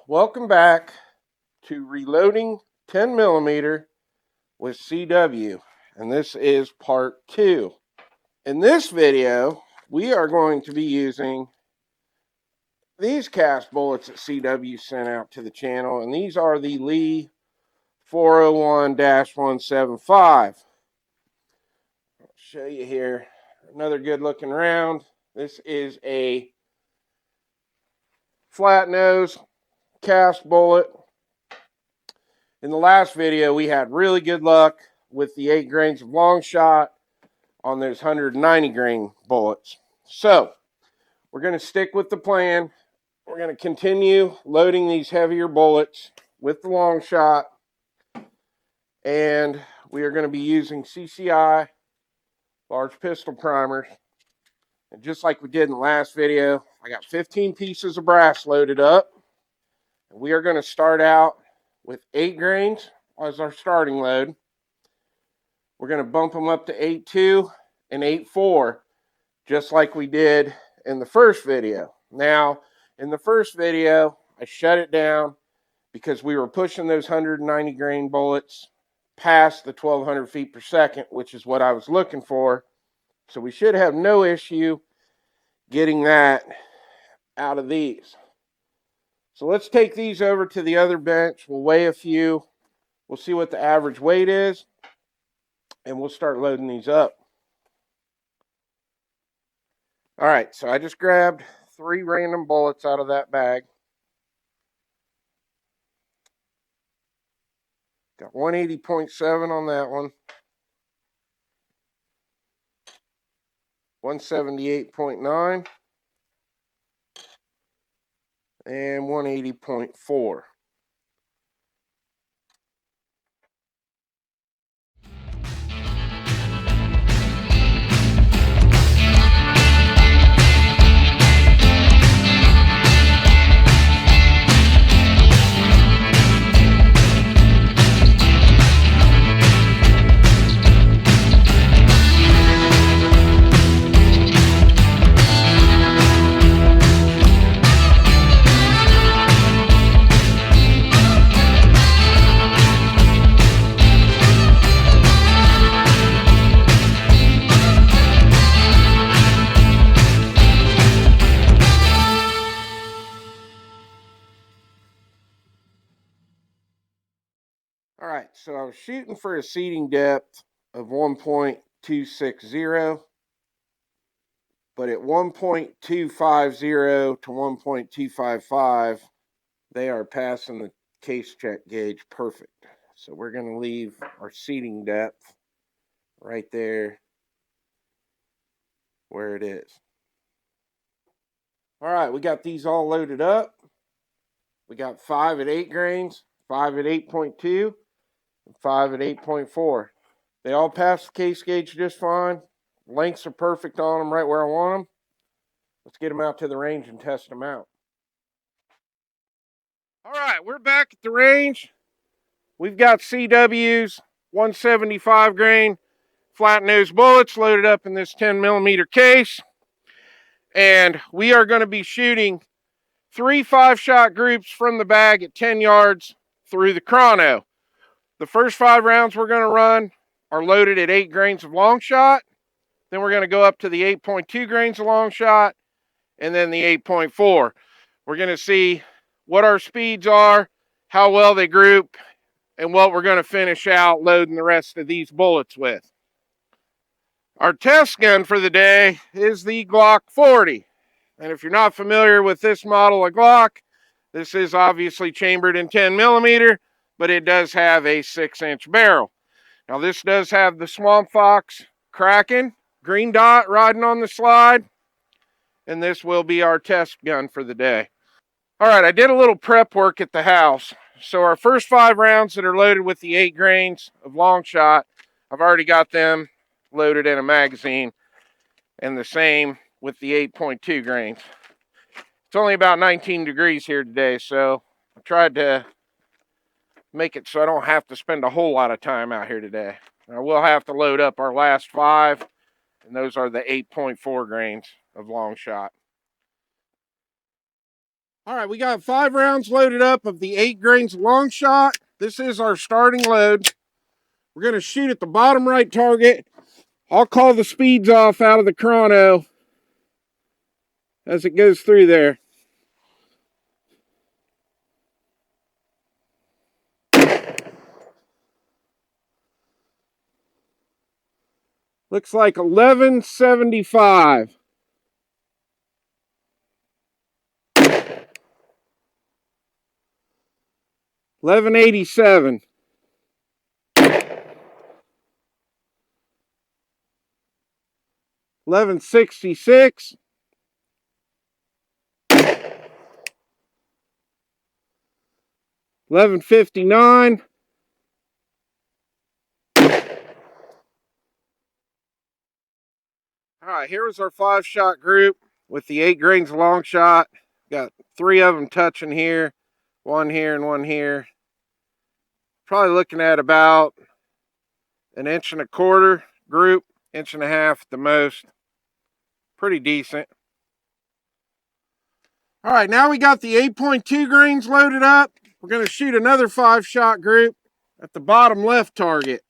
welcome back to Reloading 10mm with CW, and this is part 2. In this video, we are going to be using these cast bullets that CW sent out to the channel, and these are the Lee 401-175. I'll show you here another good looking round. This is a flat nose cast bullet. In the last video, we had really good luck with the 8 grains of long shot on those 190 grain bullets. So we're going to stick with the plan. We're going to continue loading these heavier bullets with the long shot, and we are going to be using CCI large pistol primers. And just like we did in the last video, I got 15 pieces of brass loaded up, and we are going to start out with 8 grains as our starting load. We're going to bump them up to 8.2 and 8.4, just like we did in the first video. Now, in the first video, I shut it down because we were pushing those 190 grain bullets past the 1200 feet per second, which is what I was looking for. So we should have no issue getting that out of these. So let's take these over to the other bench. We'll weigh a few. We'll see what the average weight is, and we'll start loading these up. All right, so I just grabbed 3 random bullets out of that bag. Got 180.7 on that one. 178.9. And 180.4. All right, so I was shooting for a seating depth of 1.260, but at 1.250 to 1.255, they are passing the case check gauge perfect. So we're going to leave our seating depth right there where it is. All right, we got these all loaded up. We got 5 at 8 grains, 5 at 8.2, and 5 at 8.4. They all pass the case gauge just fine. Lengths are perfect on them right where I want them. Let's get them out to the range and test them out. All right, we're back at the range. We've got CW's 175 grain flat nose bullets loaded up in this 10mm case. And we are going to be shooting 3 5-shot groups from the bag at 10 yards through the chrono. The first 5 rounds we're going to run are loaded at 8 grains of long shot. Then we're going to go up to the 8.2 grains of long shot, and then the 8.4. We're going to see what our speeds are, how well they group, and what we're going to finish out loading the rest of these bullets with. Our test gun for the day is the Glock 40. And if you're not familiar with this model of Glock, this is obviously chambered in 10mm, but it does have a 6-inch barrel. Now this does have the Swamp Fox Kraken green dot riding on the slide, and this will be our test gun for the day. All right, I did a little prep work at the house. So our first 5 rounds that are loaded with the 8 grains of long shot, I've already got them loaded in a magazine, and the same with the 8.2 grains. It's only about 19 degrees here today, so I tried to make it so I don't have to spend a whole lot of time out here today. I will have to load up our last 5, and those are the 8.4 grains of long shot. All right, we got 5 rounds loaded up of the 8 grains long shot. This is our starting load. We're going to shoot at the bottom right target. I'll call the speeds off out of the chrono as it goes through there. Looks like 1175. 1187. 1166. 1159. All right, here was our 5-shot group with the 8 grains of long shot. Got 3 of them touching here, 1 here and 1 here. Probably looking at about 1.25 inch group, 1.5 inch at the most. Pretty decent. All right, now we got the 8.2 grains loaded up. We're going to shoot another 5-shot group at the bottom left target.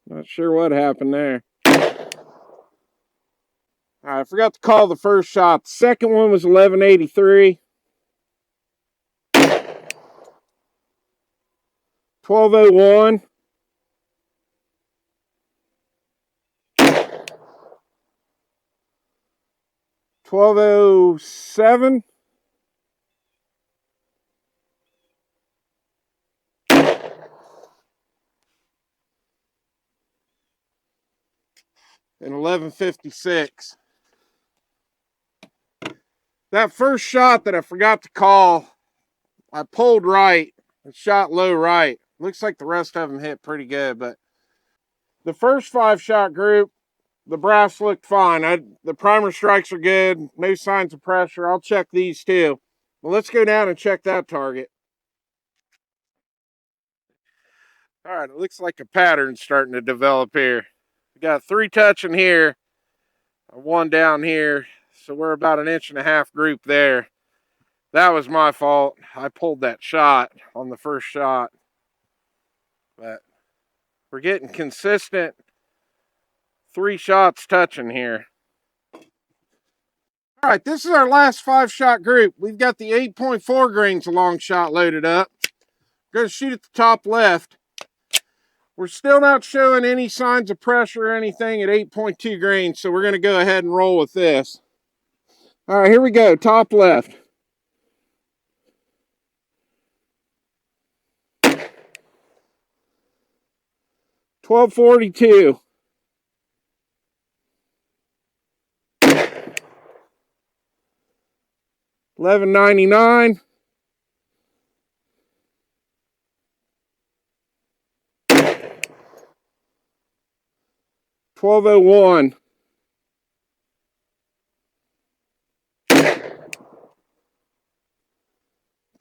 Not sure what happened there. All right, I forgot to call the first shot. The second one was 1183. 1201. 1207. 1156. That first shot that I forgot to call, I pulled right and shot low right. Looks like the rest of them hit pretty good, but the first 5-shot group, the brass looked fine. The primer strikes are good. No signs of pressure. I'll check these too. Well, let's go down and check that target. All right, it looks like a pattern's starting to develop here. We got 3 touching here, 1 down here, so we're about 1.5 inch group there. That was my fault. I pulled that shot on the first shot, but we're getting consistent 3 shots touching here. All right, this is our last 5-shot group. We've got the 8.4 grains of long shot loaded up. We're going to shoot at the top left. We're still not showing any signs of pressure or anything at 8.2 grains, so we're going to go ahead and roll with this. All right, here we go, top left. 1242. 1199. 1201.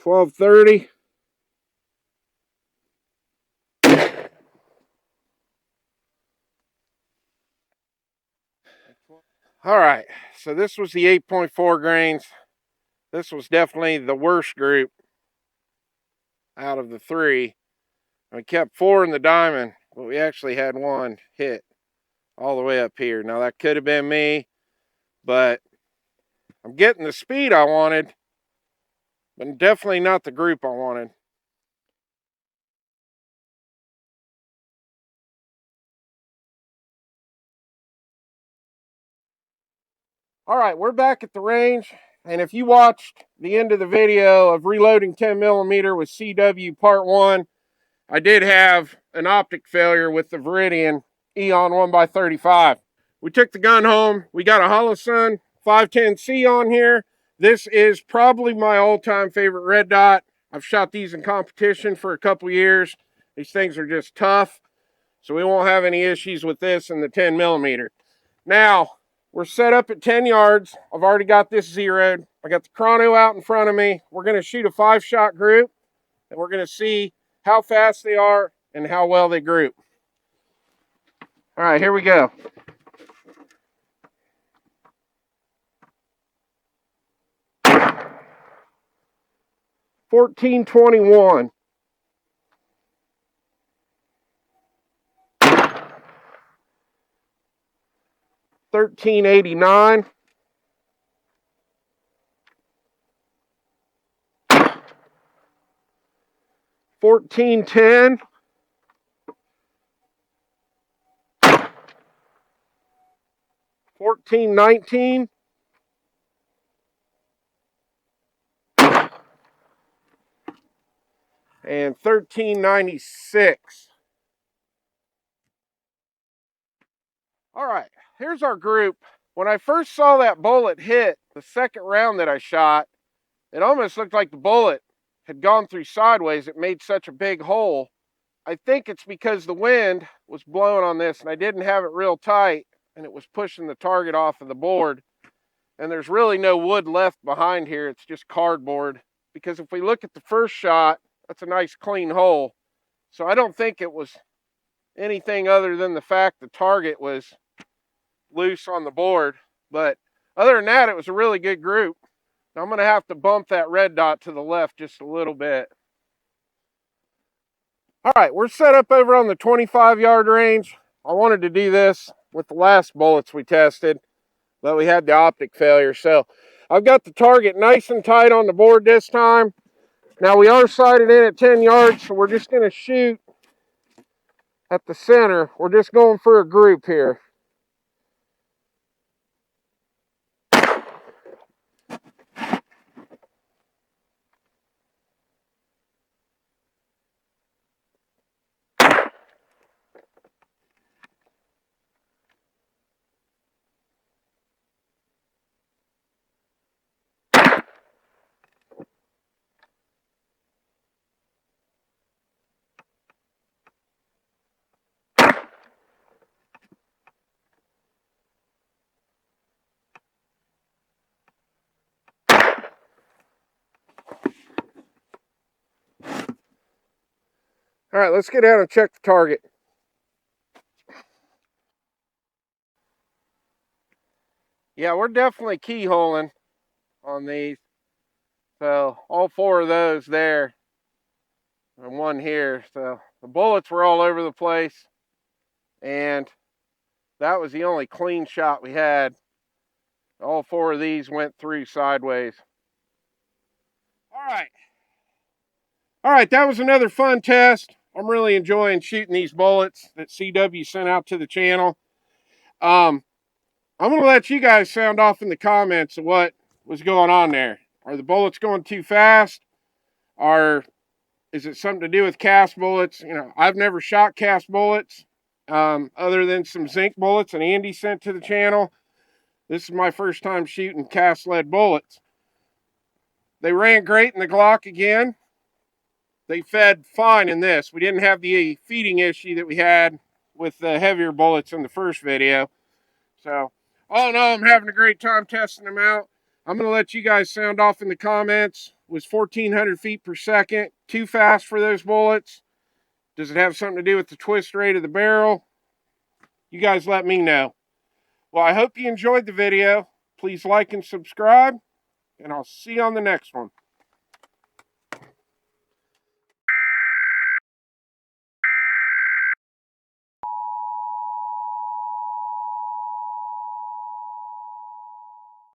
1230. All right, so this was the 8.4 grains. This was definitely the worst group out of the 3. We kept 4 in the diamond, but we actually had 1 hit all the way up here. Now that could have been me, but I'm getting the speed I wanted, but definitely not the group I wanted. All right, we're back at the range, and if you watched the end of the video of reloading 10mm with CW part 1, I did have an optic failure with the Viridian Eon 1x35. We took the gun home. We got a Holosun 510C on here. This is probably my all-time favorite red dot. I've shot these in competition for a couple years. These things are just tough, so we won't have any issues with this in the 10mm. Now, we're set up at 10 yards. I've already got this zeroed. I got the chrono out in front of me. We're going to shoot a 5-shot group, and we're going to see how fast they are and how well they group. All right, here we go. 1421. 1389. 1410. 1419. And 1396. All right, here's our group. When I first saw that bullet hit the second round that I shot, it almost looked like the bullet had gone through sideways. It made such a big hole. I think it's because the wind was blowing on this and I didn't have it real tight and it was pushing the target off of the board. And there's really no wood left behind here. It's just cardboard. Because if we look at the first shot, that's a nice clean hole. So I don't think it was anything other than the fact the target was loose on the board. But other than that, it was a really good group. Now I'm going to have to bump that red dot to the left just a little bit. All right, we're set up over on the 25-yard range. I wanted to do this with the last bullets we tested, but we had the optic failure. So I've got the target nice and tight on the board this time. Now we are sighted in at 10 yards, so we're just going to shoot at the center. We're just going for a group here. All right, let's get down and check the target. Yeah, we're definitely keyholing on these. So all 4 of those there and 1 here. So the bullets were all over the place. And that was the only clean shot we had. All 4 of these went through sideways. All right, that was another fun test. I'm really enjoying shooting these bullets that CW sent out to the channel. I'm going to let you guys sound off in the comments of what was going on there. Are the bullets going too fast? Is it something to do with cast bullets? You know, I've never shot cast bullets other than some zinc bullets and Andy sent to the channel. This is my first time shooting cast lead bullets. They ran great in the Glock again. They fed fine in this. We didn't have the feeding issue that we had with the heavier bullets in the first video. So, all in all, I'm having a great time testing them out. I'm going to let you guys sound off in the comments. Was 1,400 feet per second too fast for those bullets? Does it have something to do with the twist rate of the barrel? You guys let me know. Well, I hope you enjoyed the video. Please like and subscribe, and I'll see you on the next one.